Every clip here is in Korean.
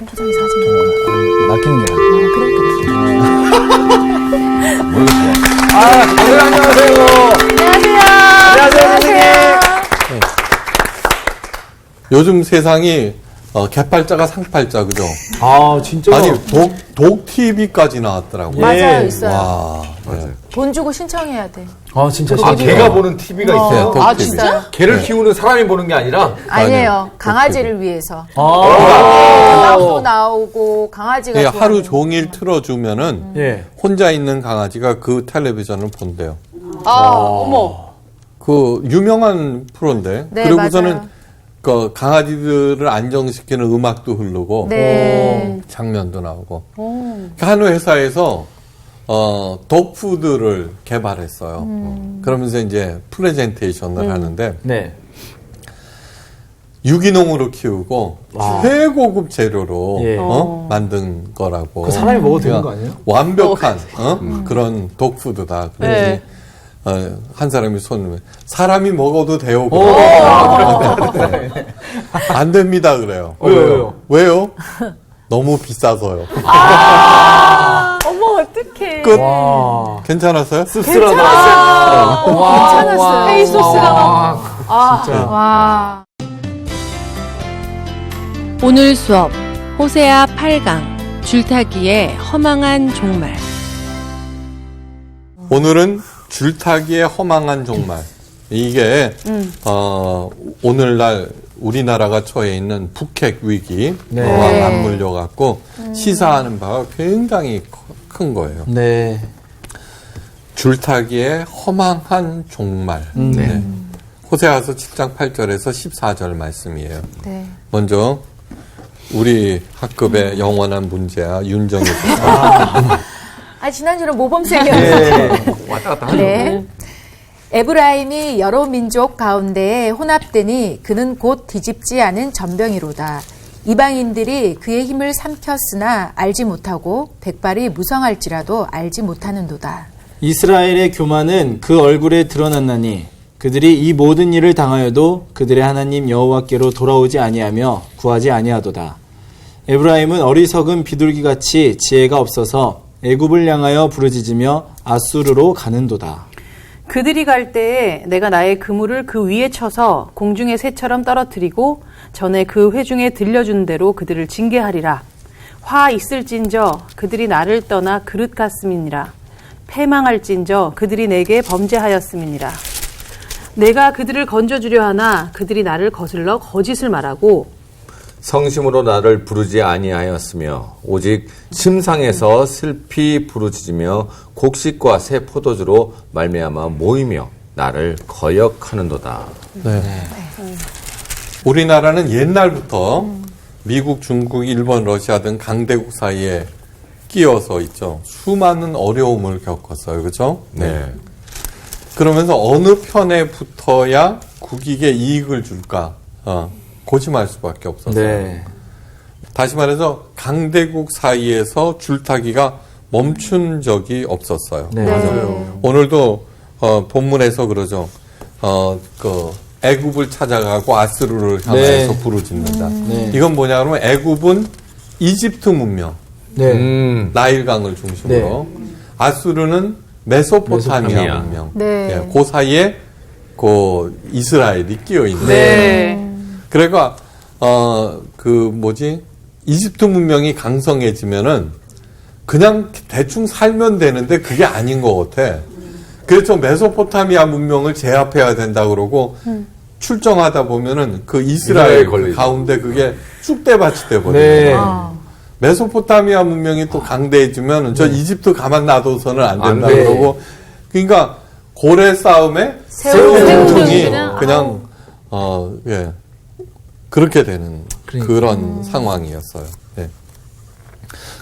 캠프장에서 하지 맡기는 게 그래. 모르겠어요. 선생님 안녕하세요. 안녕하세요, 선생님. 네. 요즘 세상이 개팔자가 상팔자, 그죠? 진짜. 아니, 독 TV까지 나왔더라고요. 맞아요, 있어요. 와, 네. 돈 주고 신청해야 돼. 진짜. 개가 보는 TV가 있어요? 독 TV. 진짜요? 개를 키우는 사람이 보는 게 아니라? 아니에요. 강아지를 위해서. 아. 나도 나오고 강아지가 예, 좋아하는 하루 종일 틀어주면은 예. 혼자 있는 강아지가 그 텔레비전을 본대요. 어머. 그 유명한 프로인데. 네, 그리고서는 맞아요. 그 강아지들을 안정시키는 음악도 흐르고 네. 장면도 나오고. 한 회사에서 독푸드를 개발했어요. 그러면서 이제 프레젠테이션을 하는데 네. 유기농으로 키우고 최고급 재료로 예. 만든 거라고. 그 사람이 먹어도 되는 거 아니에요? 완벽한 그런 독푸드다. 그래서 한 사람이 손을 사람이 먹어도 돼요. 안 됩니다 그래요. 왜요? 너무 비싸서요. 어머, 어떡해. 끝. 와. 괜찮았어요? 씁쓸하다. 괜찮았어요. 페이소스가 진짜. 와. 오늘 수업 호세아 8강 줄타기의 허망한 종말. 오늘은 줄타기의 허망한 종말. 이게 오늘날 우리나라가 처해 있는 북핵 위기와 네. 맞물려 갖고 시사하는 바가 굉장히 큰 거예요. 네. 줄타기의 허망한 종말. 네. 호세아서 7장 8절에서 14절 말씀이에요. 네. 먼저 우리 학급의 영원한 문제야 윤정희 지난주는 모범생이었어요. 왔다 갔다 하죠. 네. 에브라임이 여러 민족 가운데에 혼합되니 그는 곧 뒤집지 않은 전병이로다. 이방인들이 그의 힘을 삼켰으나 알지 못하고 백발이 무성할지라도 알지 못하는도다. 이스라엘의 교만은 그 얼굴에 드러났나니 그들이 이 모든 일을 당하여도 그들의 하나님 여호와께로 돌아오지 아니하며 구하지 아니하도다. 에브라임은 어리석은 비둘기같이 지혜가 없어서 애굽을 향하여 부르짖으며 아수르로 가는도다. 그들이 갈 때에 내가 나의 그물을 그 위에 쳐서 공중의 새처럼 떨어뜨리고 전에 그 회중에 들려준 대로 그들을 징계하리라. 화 있을진저 그들이 나를 떠나 그릇 같음이니라. 패망할진저 그들이 내게 범죄하였음이니라. 내가 그들을 건져주려 하나 그들이 나를 거슬러 거짓을 말하고 성심으로 나를 부르지 아니하였으며 오직 침상에서 슬피 부르짖으며 곡식과 새 포도주로 말미암아 모이며 나를 거역하는도다. 네. 우리나라는 옛날부터 미국, 중국, 일본, 러시아 등 강대국 사이에 끼어서 있죠. 수많은 어려움을 겪었어요. 그렇죠? 네. 그러면서 어느 편에 붙어야 국익에 이익을 줄까 고심할 수밖에 없었어요. 네. 다시 말해서 강대국 사이에서 줄타기가 멈춘 적이 없었어요. 네. 맞아요. 오늘도 본문에서 그러죠. 그 애굽을 찾아가고 아스루를 향해서 부르짖는다. 네. 이건 뭐냐 그러면 애굽은 이집트 문명, 네. 나일강을 중심으로 아수르는 메소포타미아 문명. 네. 예, 그 사이에 그 이스라엘이 끼어 있는. 네. 그러니까 이집트 문명이 강성해지면은 그냥 대충 살면 되는데 그게 아닌 것 같아. 그래서 메소포타미아 문명을 제압해야 된다 그러고 출정하다 보면은 그 이스라엘 가운데 그게 쑥대밭이 돼버려요. 네. 메소포타미아 문명이 또 강대해지면 저 이집트 가만 놔둬서는 안 된다 안 돼. 그러고 그러니까 고래 싸움에 새우 생존이 그냥 그렇게 되는 그런 상황이었어요. 네.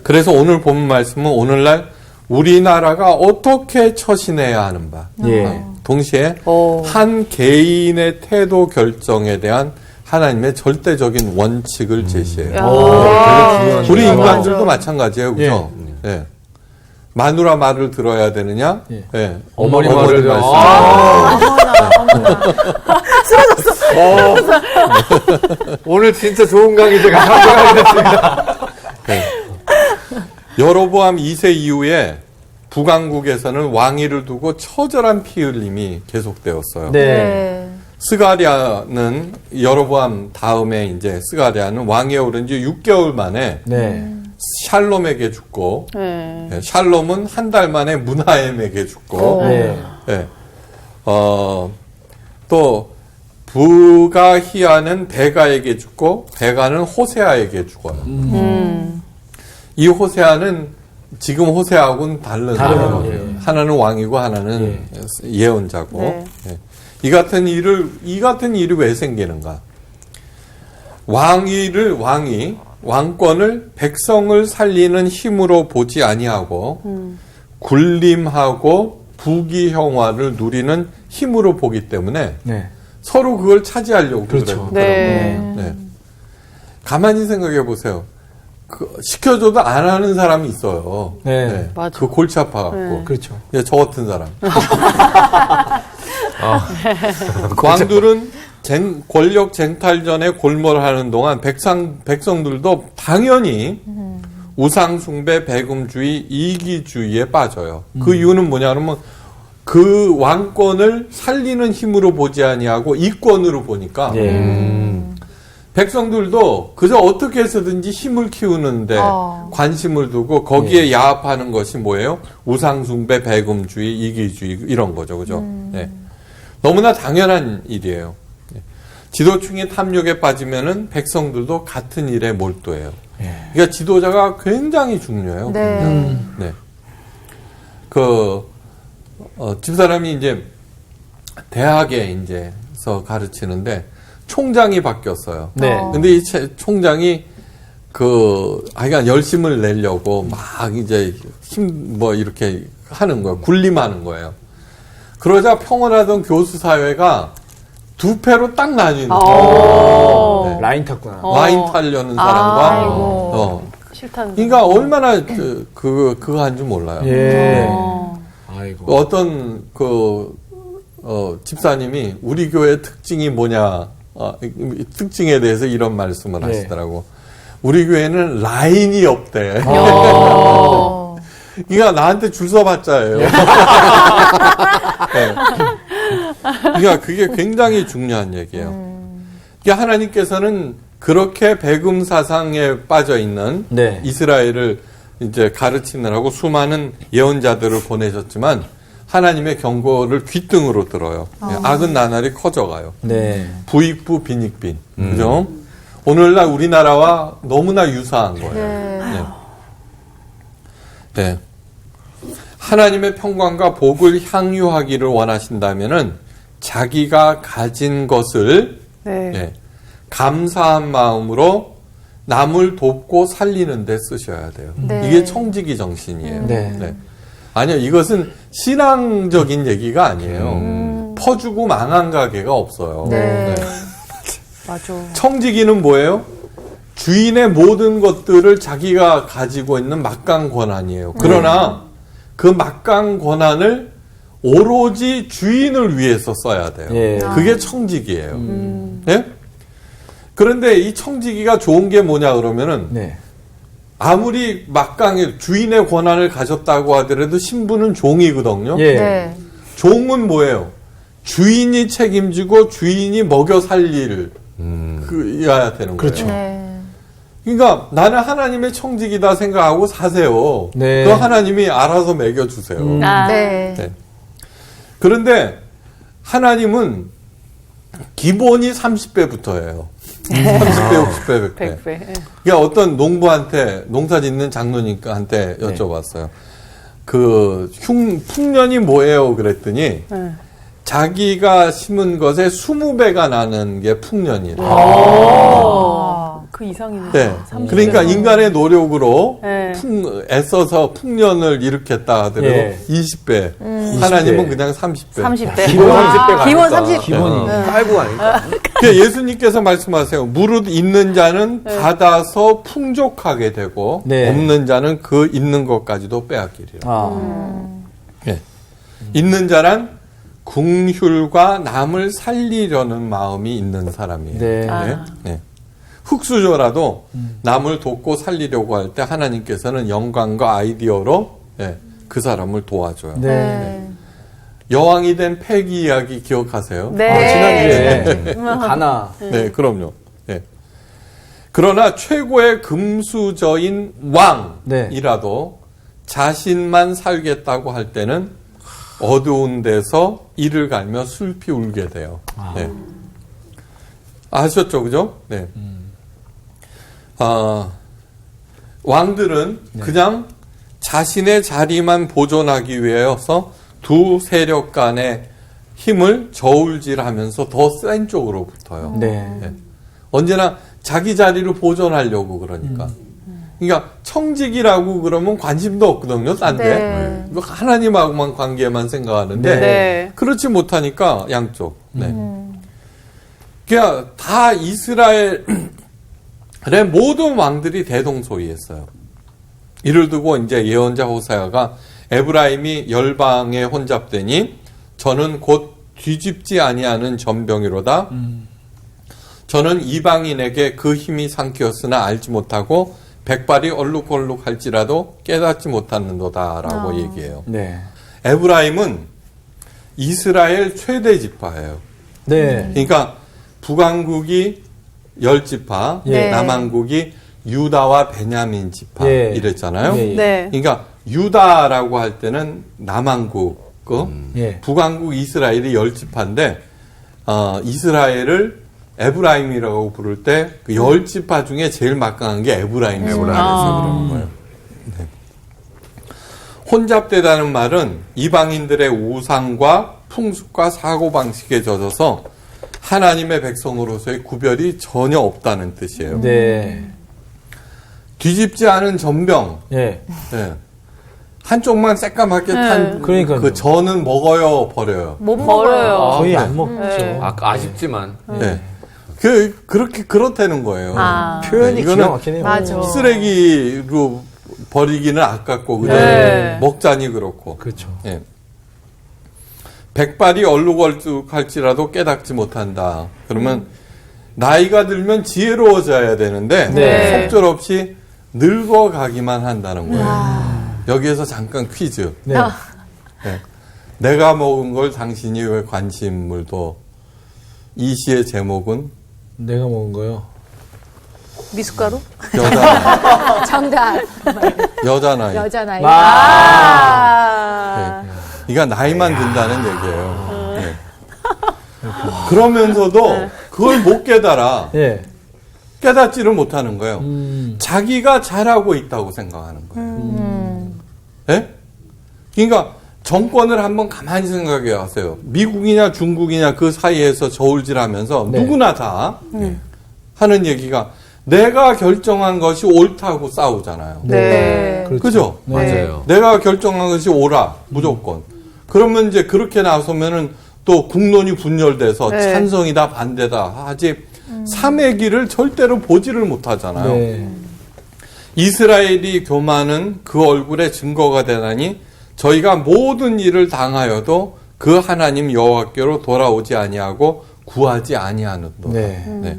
그래서 오늘 본 말씀은 오늘날 우리나라가 어떻게 처신해야 하는 바. 예. 동시에 한 개인의 태도 결정에 대한 하나님의 절대적인 원칙을 제시해요. 우리 인간들도 마찬가지예요. 그죠? 예. 마누라 말을 들어야 되느냐? 예. 예. 어머니 말을 말씀. 오늘 진짜 좋은 강의 제가 생각이 됐습니다. 여로보암 2세 이후에 북왕국에서는 왕위를 두고 처절한 피 흘림이 계속되었어요. 네. 스가랴는 여로보암 다음에 이제 스가랴는 왕위에 오른 지 6개월 만에 네. 샬롬에게 죽고 네. 샬롬은 한 달 만에 문하엠에게 죽고 네. 또 부가히야는 베가에게 죽고 베가는 호세아에게 죽어요. 이 호세아는 지금 호세아하고는 다른 사람이에요. 예. 하나는 왕이고 하나는 예언자고. 네. 예. 이 같은 일이 왜 생기는가? 왕권을 백성을 살리는 힘으로 보지 아니하고 굴림하고 부귀영화를 누리는 힘으로 보기 때문에 네. 서로 그걸 차지하려고 그렇죠. 그러더라고요. 네. 네. 가만히 생각해 보세요. 시켜줘도 안 하는 사람이 있어요. 네. 맞아. 그 골치 아파갖고. 네. 그렇죠. 예, 저 같은 사람. 왕들은 권력 쟁탈전에 골몰하는 동안 백성들도 당연히 우상숭배, 배금주의, 이기주의에 빠져요. 그 이유는 뭐냐 그러면 그 왕권을 살리는 힘으로 보지 아니하고 이권으로 보니까 백성들도 그저 어떻게 해서든지 힘을 키우는데 관심을 두고 거기에 야합하는 것이 뭐예요? 우상숭배, 배금주의, 이기주의 이런 거죠. 그죠? 네. 너무나 당연한 일이에요. 지도층이 탐욕에 빠지면은 백성들도 같은 일에 몰두해요. 그러니까 지도자가 굉장히 중요해요. 네. 네. 집사람이 이제 대학에 이제서 가르치는데 총장이 바뀌었어요. 네. 근데 이 총장이 하여간 열심을 내려고 막 이제 이렇게 하는 거예요. 굴림하는 거예요. 그러자 평온하던 교수 사회가 두 패로 딱 나뉘는 거예요. 네. 라인 탔구나. 라인 타려는 사람과, 싫다는 그러니까 얼마나 그거 한 줄 몰라요. 예. 아이고. 어떤 집사님이 우리 교회 특징이 뭐냐, 특징에 대해서 이런 말씀을 하시더라고. 우리 교회는 라인이 없대. 그러니까 나한테 줄 서봤자예요. 네. 그러니까 그게 굉장히 중요한 얘기예요. 그러니까 하나님께서는 그렇게 배금 사상에 빠져 있는 이스라엘을 이제 가르치느라고 수많은 예언자들을 보내셨지만 하나님의 경고를 귓등으로 들어요. 악은 나날이 커져가요. 네. 부익부 빈익빈. 그죠? 오늘날 우리나라와 너무나 유사한 거예요. 네. 하나님의 평강과 복을 향유하기를 원하신다면은 자기가 가진 것을 감사한 마음으로 남을 돕고 살리는 데 쓰셔야 돼요. 네. 이게 청지기 정신이에요. 네. 아니요, 이것은 신앙적인 얘기가 아니에요. 퍼주고 망한 가게가 없어요. 네. 맞아. 청지기는 뭐예요? 주인의 모든 것들을 자기가 가지고 있는 막강 권한이에요. 그러나 그 막강 권한을 오로지 주인을 위해서 써야 돼요. 예. 그게 청지기예요. 네? 그런데 이 청지기가 좋은 게 뭐냐 그러면은 아무리 막강해 주인의 권한을 가졌다고 하더라도 신부는 종이거든요. 네. 종은 뭐예요? 주인이 책임지고 주인이 먹여 살릴 그여야 되는 거예요. 그렇죠. 네. 그러니까 나는 하나님의 청지기다 생각하고 사세요. 네. 그 하나님이 알아서 먹여주세요. 네. 네. 그런데 하나님은 기본이 30배부터예요. 30배, 60배, 100배. 100배. 그러니까 어떤 농부한테 농사 짓는 장로님한테 여쭤봤어요. 풍년이 뭐예요? 그랬더니 자기가 심은 것에 20배가 나는 게 풍년이래요. 그 이상이네. 네. 30배. 그러니까 인간의 노력으로 네. 애써서 풍년을 일으켰다 하더라도 20배. 하나님은 그냥 30배. 30배. 기본 30배가 기본 30. 기본이. 깔고 아닐까? 그러니까 예수님께서 말씀하세요. 무릇 있는 자는 받아서 풍족하게 되고 없는 자는 그 있는 것까지도 빼앗기리라. 네. 있는 자란 긍휼과 남을 살리려는 마음이 있는 사람이에요. 네. 네. 흙수저라도 남을 돕고 살리려고 할 때 하나님께서는 영광과 아이디어로 그 사람을 도와줘요. 네. 여왕이 된 패기 이야기 기억하세요? 네. 지난주에 가나. 네, 그럼요. 네. 그러나 최고의 금수저인 왕이라도 자신만 살겠다고 할 때는 어두운 데서 이를 갈며 슬피 울게 돼요. 네. 아셨죠, 그죠? 네. 왕들은 그냥 자신의 자리만 보존하기 위해서 두 세력 간의 힘을 저울질하면서 더 센 쪽으로 붙어요. 네. 네. 언제나 자기 자리를 보존하려고 그러니까. 그러니까 청직이라고 그러면 관심도 없거든요, 딴데. 네. 이거 하나님하고만 관계만 생각하는데 네. 그렇지 못하니까 양쪽. 네. 그러니까 다 이스라엘의 모든 왕들이 대동소이했어요. 이를 두고 이제 예언자 호세아가 에브라임이 열방에 혼잡되니 저는 곧 뒤집지 아니하는 전병이로다. 저는 이방인에게 그 힘이 삼키었으나 알지 못하고 백발이 얼룩얼룩할지라도 깨닫지 못하는도다라고 얘기해요. 네. 에브라임은 이스라엘 최대 지파예요. 네. 그러니까 북왕국이 10지파, 예. 남왕국이 유다와 베냐민 지파 예. 이랬잖아요. 예, 예. 네. 그러니까 유다라고 할 때는 남왕국, 예. 북왕국 이스라엘이 10지파인데 이스라엘을 에브라임이라고 부를 때 그 10지파 중에 제일 막강한 게 에브라임이라서 그러는 거예요. 네. 혼잡되다는 말은 이방인들의 우상과 풍습과 사고방식에 젖어서 하나님의 백성으로서의 구별이 전혀 없다는 뜻이에요. 네. 뒤집지 않은 전병. 예. 네. 한쪽만 새까맣게 탄 그러니까요. 그 저는 먹어요, 버려요. 못 먹어요. 거의 네. 안 먹죠. 네. 아쉽지만. 네. 그렇게 그렇다는 거예요. 표현이 이거는 기가 막히네요. 맞아. 쓰레기로 버리기는 아깝고 그죠? 네. 먹자니 그렇고. 그렇죠. 예. 백발이 얼룩얼룩할지라도 깨닫지 못한다. 그러면 나이가 들면 지혜로워져야 되는데 네. 속절없이 늙어가기만 한다는 거예요. 여기에서 잠깐 퀴즈. 네. 네. 내가 먹은 걸 당신이 왜 관심을 둬? 이 시의 제목은 내가 먹은 거요. 미숫가루? 여자 정답. 여자 나이. 여자 나이. 아. 네. 이가 나이만 든다는 얘기예요. 네. 그러면서도 그걸 못 깨달아. 예. 깨닫지를 못하는 거예요. 자기가 잘하고 있다고 생각하는 거예요. 네? 그러니까 정권을 한번 가만히 생각해 보세요. 미국이냐 중국이냐 그 사이에서 저울질하면서 네. 누구나 다 하는 얘기가 내가 결정한 것이 옳다고 싸우잖아요. 네. 그죠? 맞아요. 내가 결정한 것이 옳아 무조건. 그러면 이제 그렇게 나서면은 또 국론이 분열돼서 네. 찬성이다 반대다 하지 삼의 길을 절대로 보지를 못하잖아요. 네. 이스라엘이 교만은 그 얼굴에 증거가 되나니 저희가 모든 일을 당하여도 그 하나님 여호와께로 돌아오지 아니하고 구하지 아니하는도다. 네. 네.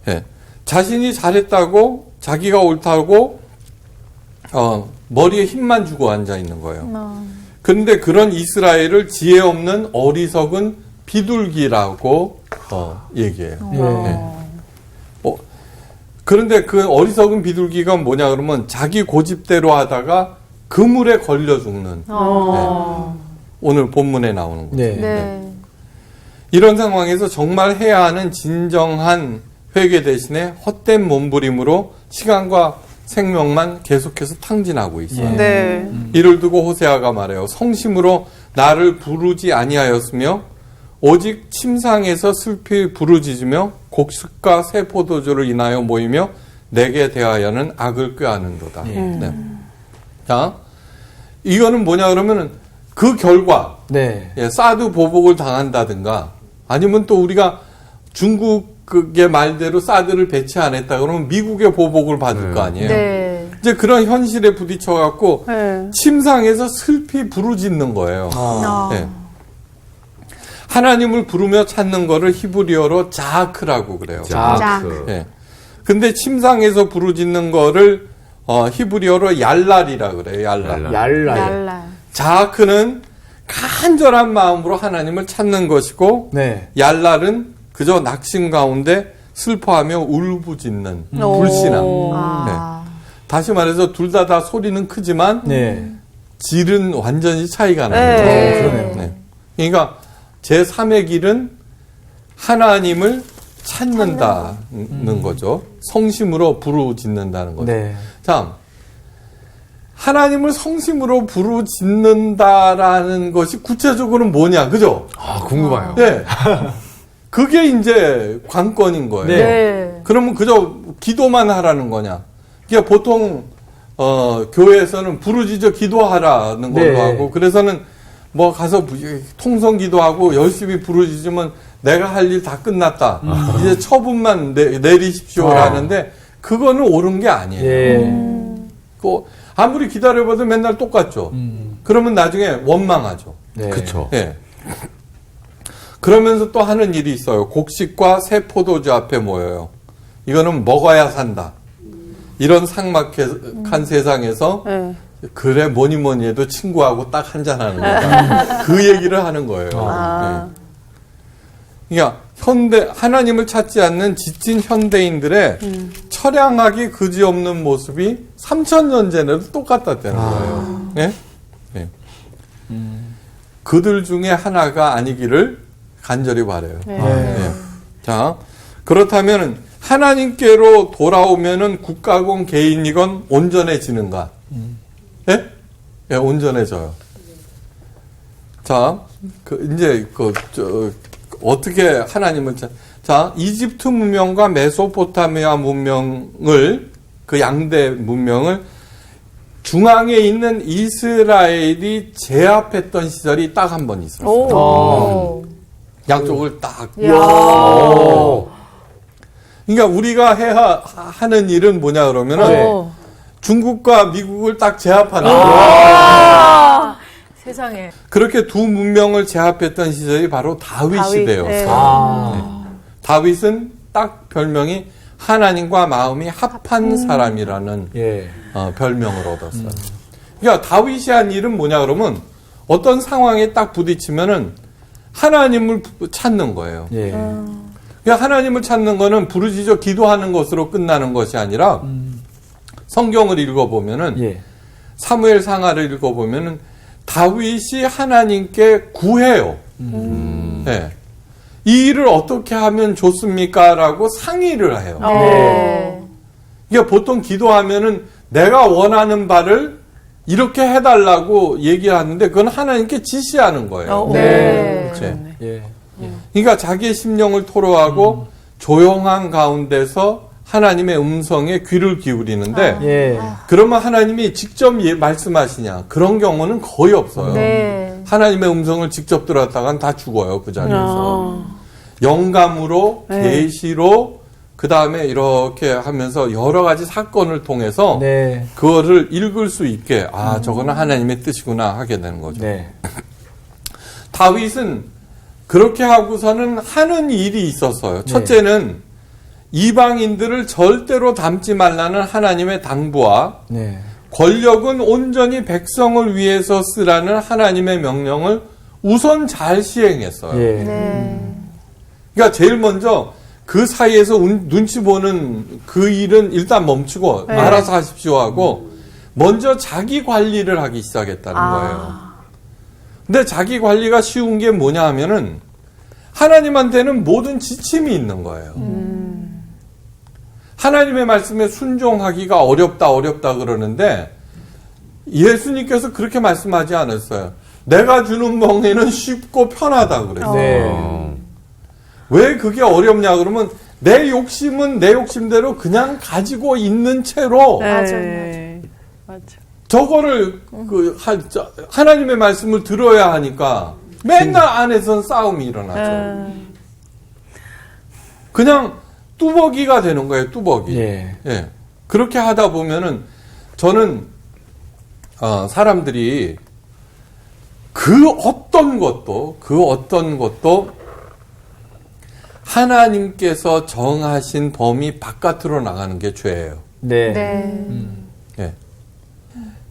네. 자신이 잘했다고 자기가 옳다고 머리에 힘만 주고 앉아 있는 거예요. 그런데 그런 이스라엘을 지혜 없는 어리석은 비둘기라고 얘기해요. 예. 그런데 그 어리석은 비둘기가 뭐냐 그러면 자기 고집대로 하다가 그물에 걸려 죽는 오늘 본문에 나오는 거죠. 네. 네. 이런 상황에서 정말 해야 하는 진정한 회개 대신에 헛된 몸부림으로 시간과 생명만 계속해서 탕진하고 있어요. 네. 이를 두고 호세아가 말해요. 성심으로 나를 부르지 아니하였으며 오직 침상에서 슬피 부르짖으며 곡식과 새 포도주를 인하여 모이며 내게 대하여는 악을 꾀하는도다. 네. 자, 이거는 뭐냐 그러면은 그 결과 네. 사드 보복을 당한다든가 아니면 또 우리가 중국의 말대로 사드를 배치 안 했다 그러면 미국의 보복을 받을 거 아니에요. 네. 이제 그런 현실에 부딪혀 갖고 네. 침상에서 슬피 부르짖는 거예요. 네. 하나님을 부르며 찾는 거를 히브리어로 자크라고 그래요. 자크. 네. 근데 침상에서 부르짖는 거를 히브리어로 얄랄이라 그래요. 얄랄. 얄랄. 자아크는 간절한 마음으로 하나님을 찾는 것이고 네. 얄랄은 그저 낙심 가운데 슬퍼하며 울부짖는 불신앙. 네. 다시 말해서 둘 다 소리는 크지만 네. 질은 완전히 차이가 나는 네. 거예요. 그러네요. 네. 그러니까 제3의 길은 하나님을 찾는다는 거죠. 성심으로 부르짖는다는 거죠. 네. 자, 하나님을 성심으로 부르짖는다라는 것이 구체적으로는 뭐냐, 그죠? 아, 궁금해요. 네. 그게 이제 관건인 거예요. 네. 네. 그러면 그저 기도만 하라는 거냐? 그러니까 보통 교회에서는 부르짖어 기도하라는 걸로 네. 하고, 그래서는 뭐 가서 통성 기도하고 열심히 부르짖으면 내가 할 일 다 끝났다. 이제 처분만 내리십시오라는데 그거는 옳은 게 아니에요. 예. 그 아무리 기다려봐도 맨날 똑같죠. 그러면 나중에 원망하죠. 네. 그쵸. 예. 그러면서 또 하는 일이 있어요. 곡식과 새 포도주 앞에 모여요. 이거는 먹어야 산다. 이런 삭막한 세상에서 네. 그래 뭐니 해도 친구하고 딱 한잔하는 거다. 그 얘기를 하는 거예요. 예. 그러니까 하나님을 찾지 않는 지친 현대인들의 처량하기 그지없는 모습이 3,000년 전에도 똑같았다는 거예요. 네? 네. 그들 중에 하나가 아니기를 간절히 바라요. 네. 네. 자, 그렇다면 하나님께로 돌아오면은 국가건 개인이건 온전해지는가? 예? 예, 온전해져요. 자, 어떻게 하나님을 자, 이집트 문명과 메소포타미아 문명을, 그 양대 문명을 중앙에 있는 이스라엘이 제압했던 시절이 딱 한 번 있었어요. 오. 양쪽을 딱. 야. 그러니까 우리가 하는 일은 뭐냐 그러면은 네. 중국과 미국을 딱 제압하는 거예요. 세상에. 그렇게 두 문명을 제압했던 시절이 바로 다윗이 되었어요. 네. 다윗은 딱 별명이 하나님과 마음이 합한 사람이라는 예. 별명을 얻었어요. 그러니까 다윗이 한 일은 뭐냐 그러면 어떤 상황에 딱 부딪히면은 하나님을 찾는 거예요. 예. 그러니까 하나님을 찾는 거는 부르짖어 기도하는 것으로 끝나는 것이 아니라 성경을 읽어보면은 예. 사무엘 상하를 읽어보면은 다윗이 하나님께 구해요. 네. 이 일을 어떻게 하면 좋습니까? 라고 상의를 해요. 네. 그러니까 보통 기도하면은 내가 원하는 바를 이렇게 해달라고 얘기하는데 그건 하나님께 지시하는 거예요. 네. 네. 예. 그러니까 자기의 심령을 토로하고 조용한 가운데서 하나님의 음성에 귀를 기울이는데 예. 그러면 하나님이 직접 말씀하시냐? 그런 경우는 거의 없어요. 네. 하나님의 음성을 직접 들었다간 다 죽어요, 그 자리에서. 영감으로, 네. 계시로, 그 다음에 이렇게 하면서 여러 가지 사건을 통해서 네. 그거를 읽을 수 있게, 아, 저거는 하나님의 뜻이구나 하게 되는 거죠. 네. 다윗은 그렇게 하고서는 하는 일이 있었어요. 첫째는 이방인들을 절대로 닮지 말라는 하나님의 당부와 네. 권력은 온전히 백성을 위해서 쓰라는 하나님의 명령을 우선 잘 시행했어요. 예. 네. 그러니까 제일 먼저 그 사이에서 눈치 보는 그 일은 일단 멈추고 네. 알아서 하십시오 하고 먼저 자기 관리를 하기 시작했다는 거예요. 근데 자기 관리가 쉬운 게 뭐냐 하면은 하나님한테는 모든 지침이 있는 거예요. 하나님의 말씀에 순종하기가 어렵다 그러는데 예수님께서 그렇게 말씀하지 않았어요. 내가 주는 멍에는 쉽고 편하다 그랬어요. 네. 왜 그게 어렵냐 그러면 내 욕심은 내 욕심대로 그냥 가지고 있는 채로 맞아. 저거를 하나님의 말씀을 들어야 하니까 맨날 안에선 싸움이 일어나죠. 그냥 뚜벅이가 되는 거예요, 뚜벅이. 예. 예. 그렇게 하다 보면은 저는 사람들이 그 어떤 것도 하나님께서 정하신 범위 바깥으로 나가는 게 죄예요. 네. 예.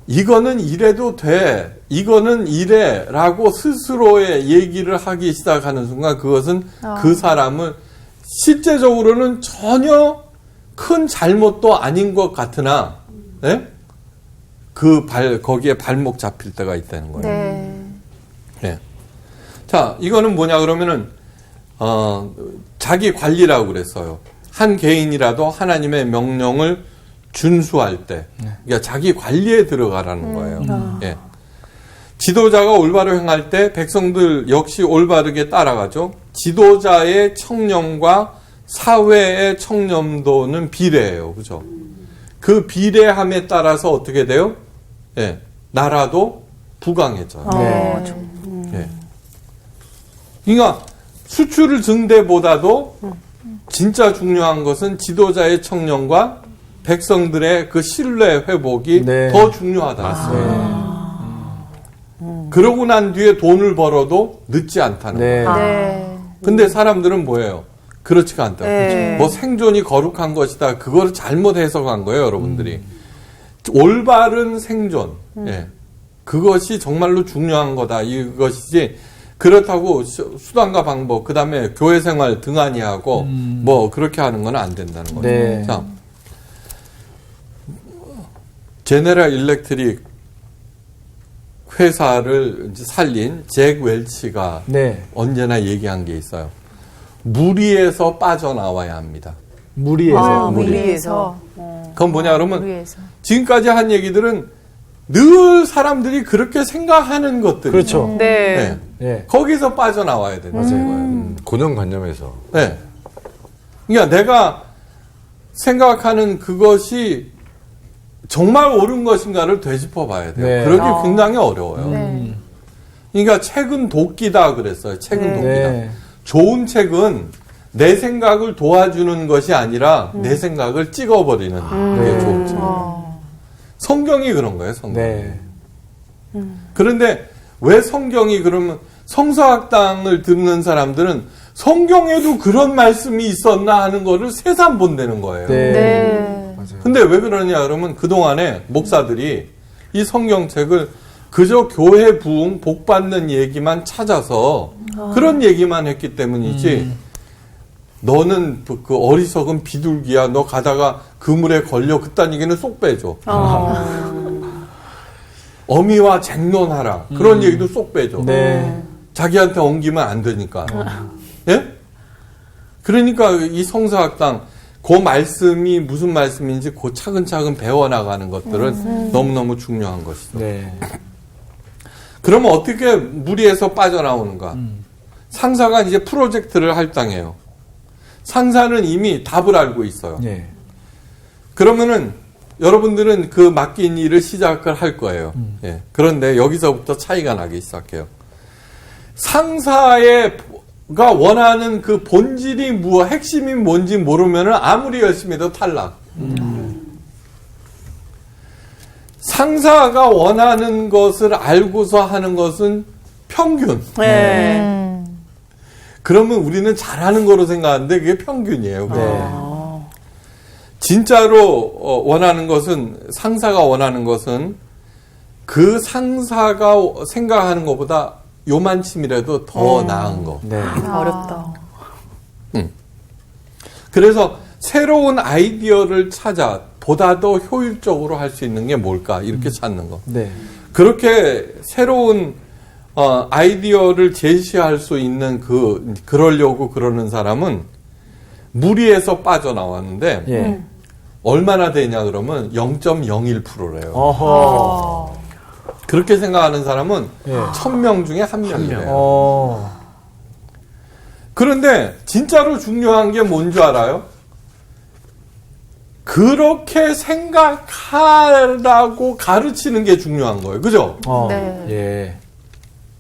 이거는 이래도 돼. 이거는 이래라고 스스로의 얘기를 하기 시작하는 순간 그것은 그 사람을 실제적으로는 전혀 큰 잘못도 아닌 것 같으나 예? 거기에 발목 잡힐 때가 있다는 거예요. 네. 예. 자, 이거는 뭐냐 그러면은 자기 관리라고 그랬어요. 한 개인이라도 하나님의 명령을 준수할 때, 그러니까 자기 관리에 들어가라는 거예요. 예. 지도자가 올바로 행할 때 백성들 역시 올바르게 따라가죠. 지도자의 청렴과 사회의 청렴도는 비례해요. 그죠? 그 비례함에 따라서 어떻게 돼요? 예. 나라도 부강해져요. 예. 그러니까 수출 증대보다도 진짜 중요한 것은 지도자의 청렴과 백성들의 그 신뢰 회복이 네. 더 중요하다. 그러고 난 뒤에 돈을 벌어도 늦지 않다는 네. 거예요. 네. 근데 사람들은 뭐예요? 그렇지가 않다. 네. 뭐 생존이 거룩한 것이다. 그걸 잘못 해석한 거예요, 여러분들이. 올바른 생존. 예. 그것이 정말로 중요한 거다. 이것이지. 그렇다고 수단과 방법, 그 다음에 교회 생활 등한히 하고, 뭐, 그렇게 하는 건 안 된다는 거죠. 네. 자, 제네럴 일렉트릭 회사를 이제 살린 잭 웰치가 네. 언제나 얘기한 게 있어요. 무리에서 빠져나와야 합니다. 무리에서. 무리에서. 그건 뭐냐 그러면 무리에서. 지금까지 한 얘기들은 늘 사람들이 그렇게 생각하는 것들. 그렇죠. 네. 예. 거기서 빠져나와야 된다는 거예요. 고정관념에서. 네. 그러니까 내가 생각하는 그것이 정말 옳은 것인가를 되짚어 봐야 돼요. 네. 그러기 굉장히 어려워요. 네. 그러니까 책은 도끼다 그랬어요. 책은 네. 도끼다. 네. 좋은 책은 내 생각을 도와주는 것이 아니라 내 생각을 찍어버리는 게 좋은 책. 성경이 그런 거예요. 성경. 네. 그런데 왜 성경이 그러면 성서학당을 듣는 사람들은 성경에도 그런 말씀이 있었나 하는 거를 새삼 본다는 거예요. 네. 네. 근데 왜 그러냐 그러면 그동안에 목사들이 이 성경책을 그저 교회 부흥 복 받는 얘기만 찾아서 그런 얘기만 했기 때문이지 너는 그 어리석은 비둘기야 너 가다가 그물에 걸려 그딴 얘기는 쏙 빼줘. 어미와 쟁론하라 그런 얘기도 쏙 빼줘. 네. 자기한테 옮기면 안 되니까. 예? 그러니까 이 성서학당 그 말씀이 무슨 말씀인지 그 차근차근 배워나가는 것들은 너무너무 중요한 것이죠. 네. 그러면 어떻게 무리에서 빠져나오는가? 상사가 이제 프로젝트를 할당해요. 상사는 이미 답을 알고 있어요. 네. 그러면은 여러분들은 그 맡긴 일을 시작을 할 거예요. 예. 그런데 여기서부터 차이가 나기 시작해요. 상사가 원하는 그 본질이 무엇, 핵심이 뭔지 모르면은 아무리 열심히 해도 탈락. 상사가 원하는 것을 알고서 하는 것은 평균. 네. 그러면 우리는 잘하는 거로 생각하는데 그게 평균이에요. 네. 진짜로 원하는 것은 상사가 원하는 것은 그 상사가 생각하는 것보다 요만침이라도 더 나은 거. 네. 어렵다. 그래서 새로운 아이디어를 찾아 보다 더 효율적으로 할 수 있는 게 뭘까 이렇게 찾는 거. 네. 그렇게 새로운 아이디어를 제시할 수 있는 그러려고 그러는 사람은 무리에서 빠져나왔는데 예. 얼마나 되냐 그러면 0.01%래요. 어허. 그렇게 생각하는 사람은 예. 1000명 중에 한 명이래요. 어. 그런데 진짜로 중요한 게 뭔 줄 알아요? 그렇게 생각하라고 가르치는 게 중요한 거예요. 그죠? 네. 예.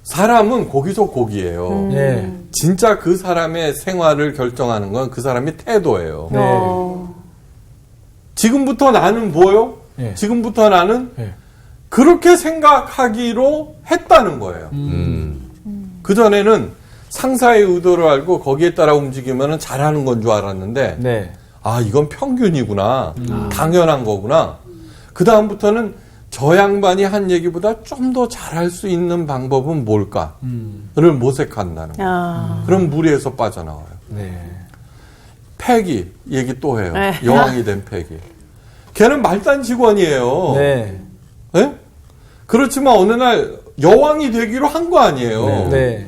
사람은 고기죠, 고기예요. 예. 진짜 그 사람의 생활을 결정하는 건 그 사람의 태도예요. 네. 지금부터 나는 뭐요? 예. 지금부터 나는 예. 그렇게 생각하기로 했다는 거예요. 그전에는 상사의 의도를 알고 거기에 따라 움직이면 잘하는 건 줄 알았는데 네. 아 이건 평균이구나. 당연한 거구나. 그 다음부터는 저 양반이 한 얘기보다 좀 더 잘할 수 있는 방법은 뭘까를 모색한다는 거예요. 아. 그럼 무리에서 빠져나와요. 네. 패기 얘기 또 해요. 네. 여왕이 된 패기. 걔는 말단 직원이에요. 네. 예? 그렇지만 어느 날 여왕이 되기로 한 거 아니에요. 네.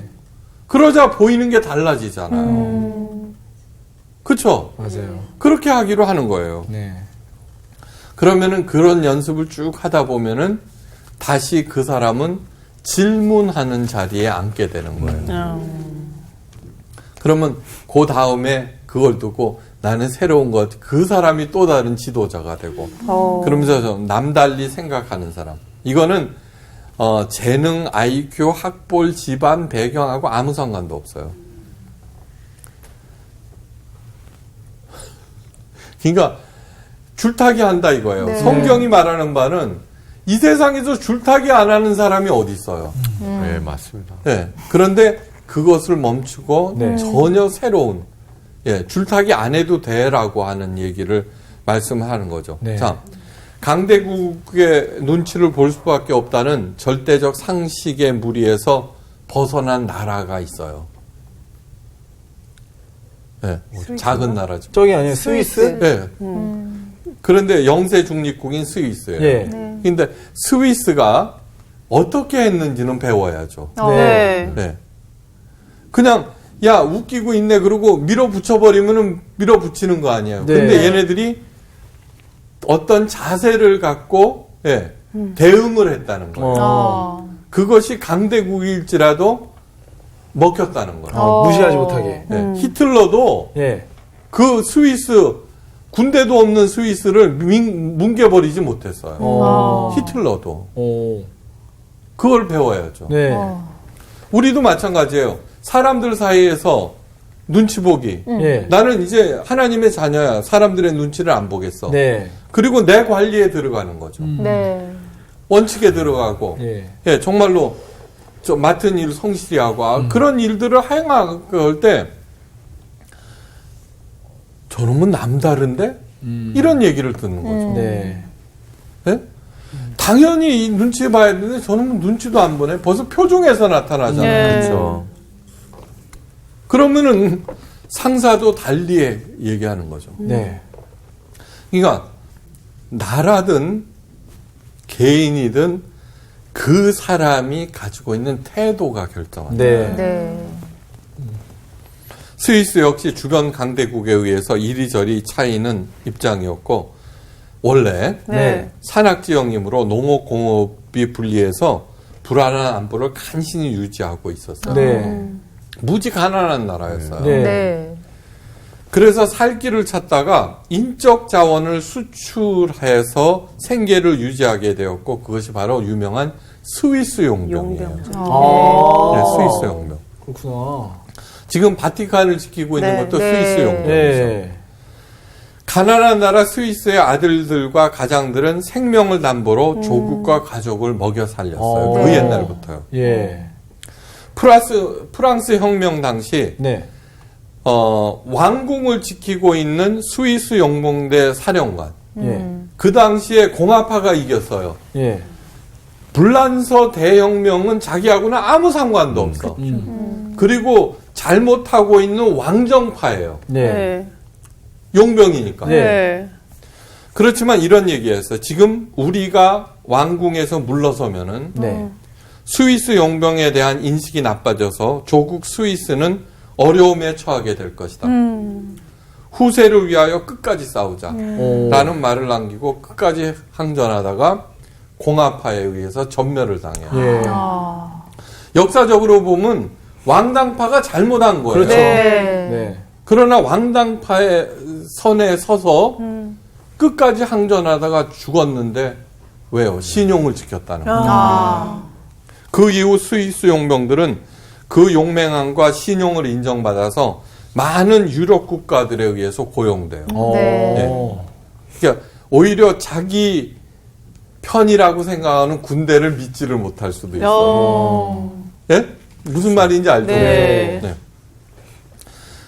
그러자 보이는 게 달라지잖아요. 그쵸? 맞아요. 그렇게 하기로 하는 거예요. 네. 그러면은 그런 연습을 쭉 하다 보면은 다시 그 사람은 질문하는 자리에 앉게 되는 거예요. 그러면 그 다음에 그걸 두고 나는 새로운 것, 그 사람이 또 다른 지도자가 되고 그러면서 좀 남달리 생각하는 사람. 이거는 재능, IQ, 학벌, 집안, 배경하고 아무 상관도 없어요. 그러니까 줄타기 한다 이거예요. 네. 성경이 말하는 바는 이 세상에서 줄타기 안 하는 사람이 어디 있어요. 네, 맞습니다. 네. 그런데 그것을 멈추고 네. 전혀 새로운 줄타기 안 해도 돼라고 하는 얘기를 말씀하는 거죠. 네. 자, 강대국의 눈치를 볼 수밖에 없다는 절대적 상식의 무리에서 벗어난 나라가 있어요. 네. 작은 나라죠. 저기 아니에요? 스위스? 네. 그런데 영세 중립국인 스위스예요. 예. 근데 스위스가 어떻게 했는지는 배워야죠. 네. 네. 그냥 야 웃기고 있네 그러고 밀어붙여버리면은 밀어붙이는 거 아니에요. 네. 근데 얘네들이 어떤 자세를 갖고 대응을 했다는 거예요. 그것이 강대국일지라도 먹혔다는 거예요. 무시하지 못하게. 히틀러도 예. 그 스위스 군대도 없는 스위스를 뭉개버리지 못했어요. 히틀러도 오. 그걸 배워야죠. 네. 우리도 마찬가지예요. 사람들 사이에서 눈치 보기. 예. 나는 이제 하나님의 자녀야. 사람들의 눈치를 안 보겠어. 네. 그리고 내 관리에 들어가는 거죠. 네. 원칙에 들어가고, 예. 정말로 좀 맡은 일 성실히 하고 그런 일들을 행할 때 저놈은 남다른데 이런 얘기를 듣는 거죠. 네. 예? 당연히 이 눈치 봐야 되는데 저놈은 눈치도 안 보네. 벌써 표정에서 나타나잖아요. 네. 그렇죠. 그러면은 상사도 달리 얘기하는 거죠. 네. 그러니까 나라든 개인이든 그 사람이 가지고 있는 태도가 결정한다. 네. 네. 스위스 역시 주변 강대국에 의해서 이리저리 차이는 입장이었고 원래 네. 산악지형이므로 농업공업이 분리해서 불안한 안보를 간신히 유지하고 있었어요. 네. 무지 가난한 나라였어요. 네. 네. 그래서 살 길을 찾다가 인적 자원을 수출해서 생계를 유지하게 되었고 그것이 바로 유명한 스위스 용병이에요. 네, 스위스 용병. 그렇구나. 지금 바티칸을 지키고 있는 네, 것도 네. 스위스 용병이죠. 네. 가난한 나라 스위스의 아들들과 가장들은 생명을 담보로 조국과 가족을 먹여 살렸어요. 그 옛날부터요. 예. 프랑스 혁명 당시 네. 왕궁을 지키고 있는 스위스 용병대 사령관. 예. 그 당시에 공화파가 이겼어요. 예. 불란서 대혁명은 자기하고는 아무 상관도 없어. 그리고 잘못하고 있는 왕정파예요. 네. 네. 용병이니까. 네. 네. 그렇지만 이런 얘기였어요. 지금 우리가 왕궁에서 물러서면은 네. 스위스 용병에 대한 인식이 나빠져서 조국 스위스는 어려움에 처하게 될 것이다. 후세를 위하여 끝까지 싸우자. 오. 라는 말을 남기고 끝까지 항전하다가 공화파에 의해서 전멸을 당해요. 예. 역사적으로 보면 왕당파가 잘못한 거예요. 그렇죠. 네. 네. 그러나 왕당파의 선에 서서 끝까지 항전하다가 죽었는데 왜요? 신용을 지켰다는 거예요. 그 이후 스위스 용병들은 그 용맹함과 신용을 인정받아서 많은 유럽 국가들에 의해서 고용돼요. 네. 그러니까 오히려 자기 편이라고 생각하는 군대를 믿지를 못할 수도 있어요. 예? 무슨 말인지 알죠? 네. 네.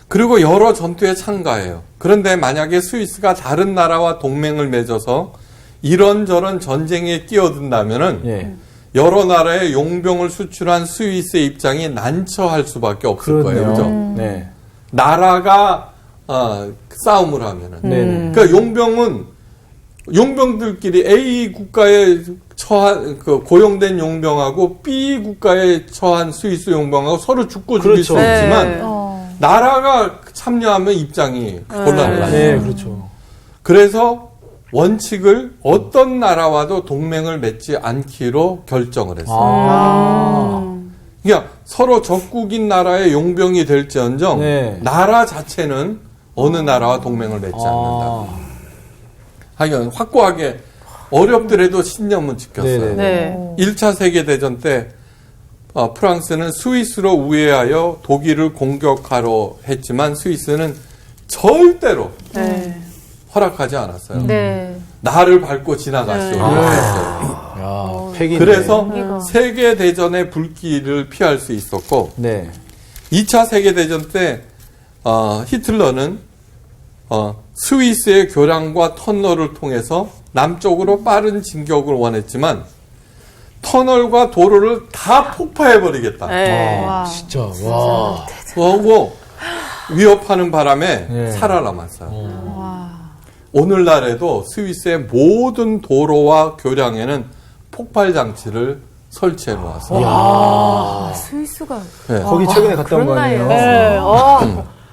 그리고 여러 전투에 참가해요. 그런데 만약에 스위스가 다른 나라와 동맹을 맺어서 이런저런 전쟁에 끼어든다면은 예. 여러 나라의 용병을 수출한 스위스의 입장이 난처할 수밖에 없을 거예요. 그죠? 네. 나라가 싸움을 하면은. 네. 그러니까 용병들끼리 A 국가에 처한 고용된 용병하고 B 국가에 처한 스위스 용병하고 서로 죽고 죽일 그렇죠. 수 있지만 네. 나라가 참여하면 입장이 곤란하죠. 네, 그렇죠. 그래서 원칙을 어떤 나라와도 동맹을 맺지 않기로 결정을 했어요. 그러니까 서로 적국인 나라의 용병이 될지언정 네. 나라 자체는 어느 나라와 동맹을 맺지 않는다. 하여간 확고하게 어렵더라도 신념은 지켰어요. 네네. 네. 1차 세계대전 때 프랑스는 스위스로 우회하여 독일을 공격하려 했지만 스위스는 절대로 네. 허락하지 않았어요. 네. 나를 밟고 지나갔어요. 야, 팩이 그래서 세계대전의 불길을 피할 수 있었고 네. 2차 세계대전 때 히틀러는 스위스의 교량과 터널을 통해서 남쪽으로 빠른 진격을 원했지만 터널과 도로를 다 폭파해버리겠다. 네. 진짜 와. 하고 위협하는 바람에 네. 살아남았어요. 오늘날에도 스위스의 모든 도로와 교량에는 폭발 장치를 설치해 놓았어요. 스위스가 네. 거기 최근에 갔다 온 거 아니에요? 네.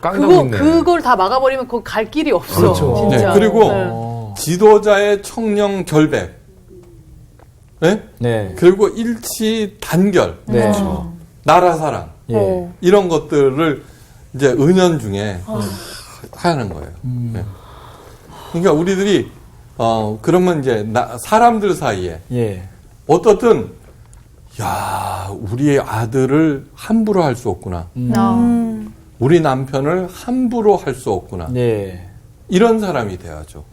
깡다고 있네. 그걸 다 막아버리면 거기 갈 길이 없어. 그렇죠. 진짜. 네, 그리고 네. 지도자의 청령 결백, 네? 네. 그리고 일치 단결, 네. 나라 사랑 예. 이런 것들을 이제 은연중에 하는 거예요. 네. 그러니까 우리들이 그러면 이제 사람들 사이에 예. 어떻든 야 우리 아들을 함부로 할 수 없구나. 우리 남편을 함부로 할 수 없구나. 예. 이런 사람이 돼야죠.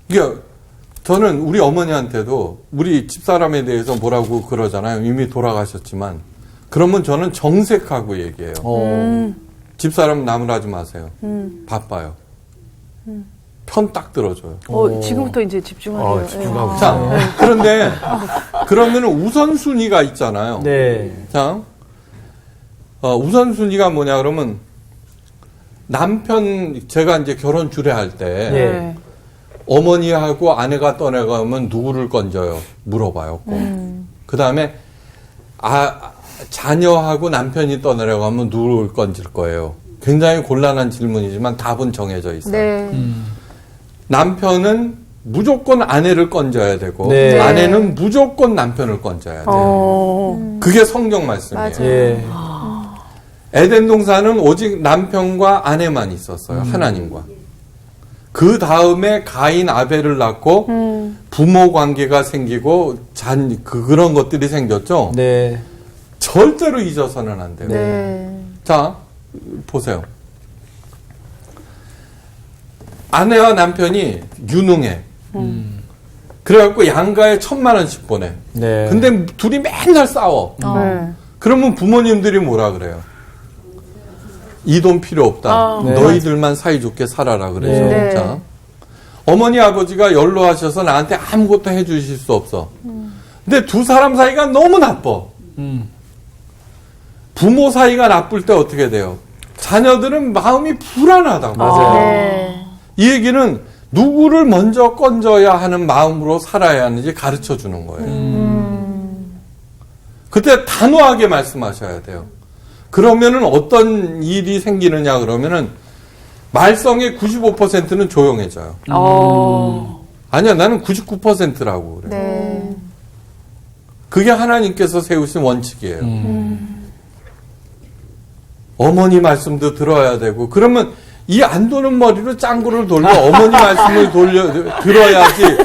그러니까 저는 우리 어머니한테도 우리 집사람에 대해서 뭐라고 그러잖아요. 이미 돌아가셨지만 그러면 저는 정색하고 얘기해요. 집사람 나무라지 마세요. 바빠요. 편 딱 들어줘요. 지금부터 이제 집중하세요. 집중하고 네. 자, 그런데 그러면 우선순위가 있잖아요. 네. 자, 우선순위가 뭐냐 그러면 남편 제가 이제 결혼 주례할 때 네. 어머니하고 아내가 떠나가면 누구를 건져요? 물어봐요. 그 다음에 자녀하고 남편이 떠나가면 누구를 건질 거예요? 굉장히 곤란한 질문이지만 답은 정해져 있어요. 네. 남편은 무조건 아내를 건져야 되고 네. 아내는 무조건 남편을 건져야 돼요. 그게 성경 말씀이에요. 예. 에덴 동산은 오직 남편과 아내만 있었어요. 하나님과. 그 다음에 가인 아벨을 낳고 부모 관계가 생기고 그런 것들이 생겼죠. 네. 절대로 잊어서는 안 돼요. 네. 자, 보세요. 아내와 남편이 유능해. 그래갖고 양가에 1,000,000원씩 보내. 네. 근데 둘이 맨날 싸워. 네. 그러면 부모님들이 뭐라 그래요? 이 돈 필요 없다. 네. 너희들만 사이좋게 살아라 그러죠. 네. 자, 어머니 아버지가 연로하셔서 나한테 아무것도 해주실 수 없어. 근데 두 사람 사이가 너무 나빠. 부모 사이가 나쁠 때 어떻게 돼요? 자녀들은 마음이 불안하다고. 맞아요. 네. 이 얘기는 누구를 먼저 건져야 하는 마음으로 살아야 하는지 가르쳐 주는 거예요. 그때 단호하게 말씀하셔야 돼요. 그러면은 어떤 일이 생기느냐 그러면은 말썽의 95%는 조용해져요. 아니야, 나는 99%라고 그래요. 네. 그게 하나님께서 세우신 원칙이에요. 어머니 말씀도 들어야 되고, 그러면 이 안 도는 머리로 짱구를 돌려 어머니 말씀을 들어야지.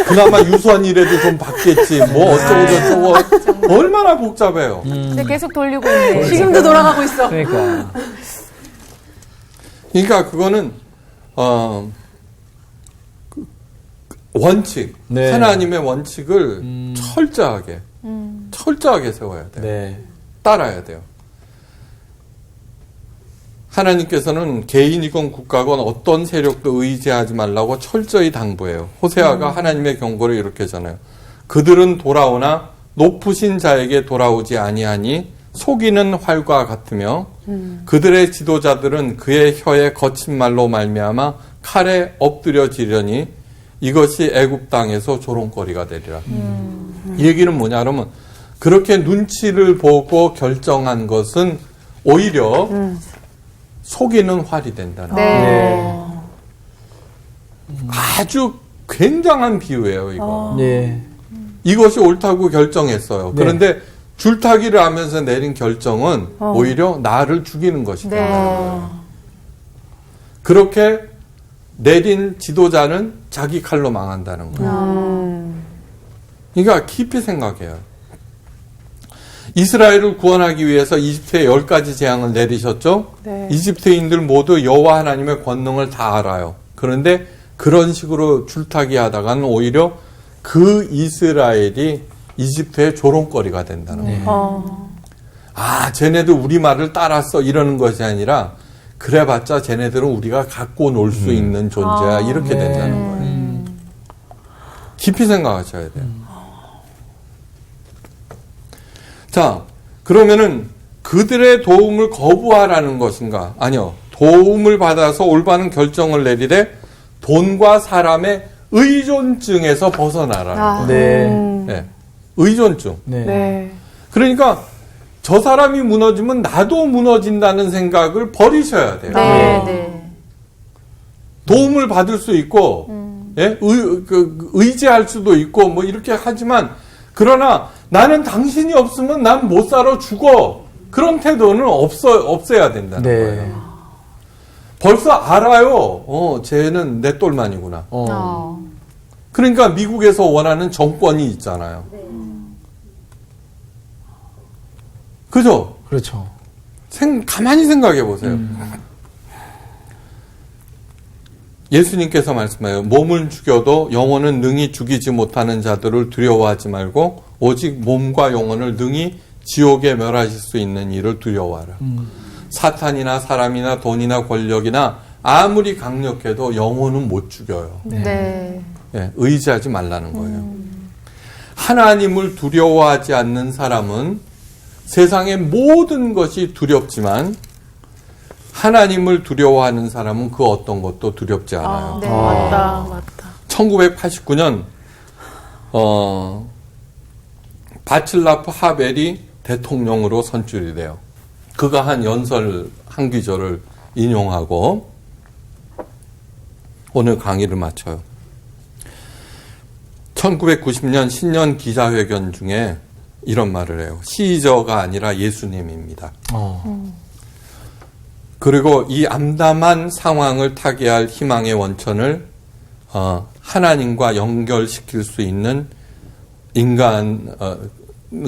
그나마 유선이라도 좀 받겠지. 뭐 어쩌고 얼마나 복잡해요. 근데 계속 돌리고 있네. 지금도 돌아가고 있어. 그러니까. 그러니까 그거는 원칙, 네. 하나님의 원칙을 철저하게 세워야 돼요. 네. 따라야 돼요. 하나님께서는 개인이건 국가건 어떤 세력도 의지하지 말라고 철저히 당부해요. 호세아가 하나님의 경고를 이렇게 전해요. 그들은 돌아오나 높으신 자에게 돌아오지 아니하니 속이는 활과 같으며 그들의 지도자들은 그의 혀에 거친 말로 말미암아 칼에 엎드려지려니 이것이 애굽 땅에서 조롱거리가 되리라. 이 얘기는 뭐냐 그러면 그렇게 눈치를 보고 결정한 것은 오히려 속이는 활이 된다는 거예요. 아주 굉장한 비유예요, 이거. 네. 이것이 옳다고 결정했어요. 네. 그런데 줄타기를 하면서 내린 결정은 오히려 나를 죽이는 것이다. 네. 그렇게 내린 지도자는 자기 칼로 망한다는 거예요. 그러니까 깊이 생각해요. 이스라엘을 구원하기 위해서 이집트에 10가지 재앙을 내리셨죠. 네. 이집트인들 모두 여호와 하나님의 권능을 다 알아요. 그런데 그런 식으로 줄타기 하다가는 오히려 그 이스라엘이 이집트의 조롱거리가 된다는 거예요. 아, 쟤네들 우리 말을 따랐어 이러는 것이 아니라 그래봤자 쟤네들은 우리가 갖고 놀 수 있는 존재야 이렇게 된다는 거예요. 깊이 생각하셔야 돼요. 자, 그러면은 그들의 도움을 거부하라는 것인가? 아니요. 도움을 받아서 올바른 결정을 내리되 돈과 사람의 의존증에서 벗어나라는 거예요. 네. 네. 의존증. 네. 네. 그러니까 저 사람이 무너지면 나도 무너진다는 생각을 버리셔야 돼요. 네. 네. 도움을 받을 수 있고, 예? 의지할 수도 있고, 뭐 이렇게 하지만, 그러나 나는 당신이 없으면 난 못 살아 죽어. 그런 태도는 없어야 된다는 네. 거예요. 벌써 알아요. 쟤는 내 똘만이구나. 그러니까 미국에서 원하는 정권이 있잖아요. 그죠? 그렇죠. 가만히 생각해 보세요. 예수님께서 말씀해요. 몸을 죽여도 영혼은 능히 죽이지 못하는 자들을 두려워하지 말고 오직 몸과 영혼을 능히 지옥에 멸하실 수 있는 일을 두려워하라. 사탄이나 사람이나 돈이나 권력이나 아무리 강력해도 영혼은 못 죽여요. 네. 예, 의지하지 말라는 거예요. 하나님을 두려워하지 않는 사람은 세상의 모든 것이 두렵지만 하나님을 두려워하는 사람은 그 어떤 것도 두렵지 않아요. 네, 맞다. 1989년 바칠라프 하벨이 대통령으로 선출이 돼요. 그가 한 연설 한 구절을 인용하고 오늘 강의를 마쳐요. 1990년 신년 기자회견 중에 이런 말을 해요. 시저가 아니라 예수님입니다. 그리고 이 암담한 상황을 타개할 희망의 원천을 하나님과 연결시킬 수 있는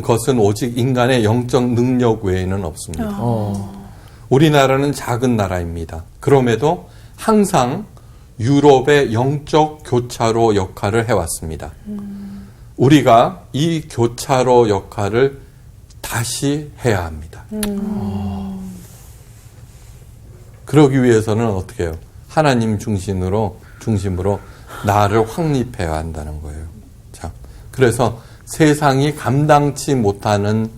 것은 오직 인간의 영적 능력 외에는 없습니다. 우리나라는 작은 나라입니다. 그럼에도 항상 유럽의 영적 교차로 역할을 해왔습니다. 우리가 이 교차로 역할을 다시 해야 합니다. 그러기 위해서는 어떻게 해요? 하나님 중심으로 나를 확립해야 한다는 거예요. 자, 그래서 세상이 감당치 못하는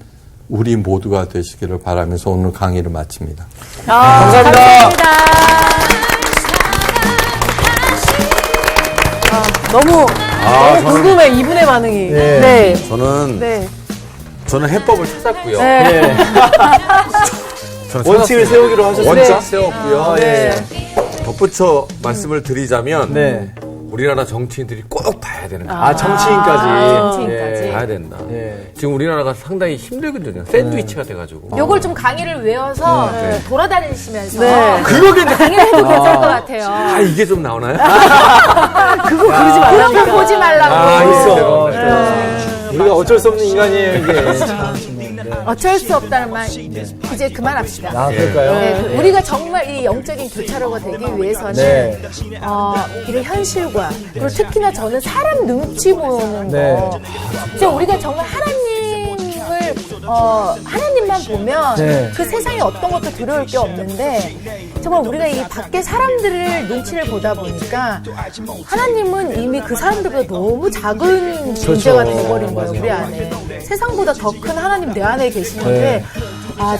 우리 모두가 되시기를 바라면서 오늘 강의를 마칩니다. 감사합니다. 너무 궁금해 이분의 반응이. 네. 네. 저는 해법을 찾았고요. 네. 저는 원칙을 세우기로 하셨어요. 원칙 세웠고요. 네. 덧붙여 말씀을 드리자면 네. 우리나라 정치인들이 꼭 봐야 되는 거예요. 아, 정치인까지. 정치인까지. 봐야 된다. 네. 지금 우리나라가 상당히 힘들거든요. 샌드위치가 돼가지고. 요걸 좀 강의를 외워서 돌아다니시면서 네. 그거 괜찮. 강의를 해도 괜찮을 것 같아요. 아, 이게 좀 나오나요? 그거 그러지 말라니까. 그런 거 보지 말라고. 아, 있어. 우리가 어쩔 수 없는 인간이에요, 이게. 참, 정말. 네. 어쩔 수 없다는 말 이제 그만합시다. 아, 그럴까요? 네, 우리가 정말 이 영적인 교차로가 되기 위해서는 네. 이런 현실과 그리고 특히나 저는 사람 눈치 보는 네. 거. 진짜 우리가 정말 하나님만 보면 네. 그 세상에 어떤 것도 두려울 게 없는데 정말 우리가 이 밖에 사람들을 눈치를 보다 보니까 하나님은 이미 그 사람들보다 너무 작은 존재가 돼버린 거예요. 우리 안에. 세상보다 더 큰 하나님 내 안에 계시는데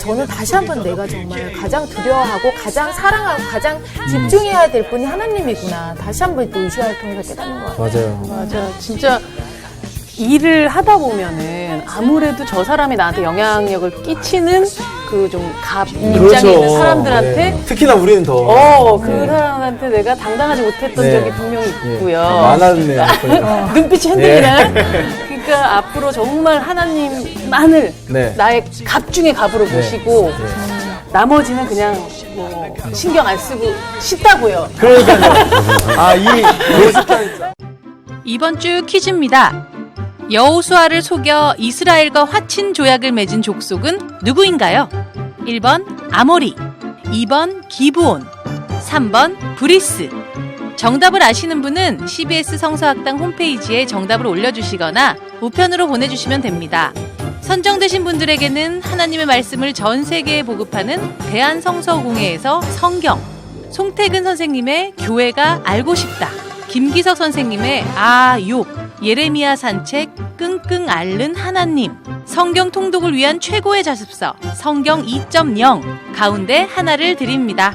저는 다시 한번 내가 정말 가장 두려워하고 가장 사랑하고 가장 집중해야 될 분이 하나님이구나. 다시 한번 또 이 시간을 통해서 깨닫는 것 같아요. 맞아요. 맞아. 진짜 일을 하다 보면은 아무래도 저 사람이 나한테 영향력을 끼치는 그 좀 입장에 그렇죠. 있는 사람들한테 네. 특히나 우리는 더. 그 사람한테 내가 당당하지 못했던 네. 적이 분명히 있고요. 많았네요. 눈빛이 흔들리나요? 그러니까 앞으로 정말 하나님만을 네. 나의 갑 중에 갑으로 보시고 나머지는 그냥 뭐 신경 안 쓰고 싶다고요. 그러니까요. 이번 주 퀴즈입니다. 여호수아를 속여 이스라엘과 화친 조약을 맺은 족속은 누구인가요? 1번 아모리, 2번 기브온, 3번 브리스. 정답을 아시는 분은 CBS 성서학당 홈페이지에 정답을 올려주시거나 우편으로 보내주시면 됩니다. 선정되신 분들에게는 하나님의 말씀을 전 세계에 보급하는 대한성서공회에서 성경, 송태근 선생님의 교회가 알고 싶다, 김기석 선생님의 욥, 예레미야 산책, 끙끙 앓는 하나님, 성경 통독을 위한 최고의 자습서 성경 2.0 가운데 하나를 드립니다.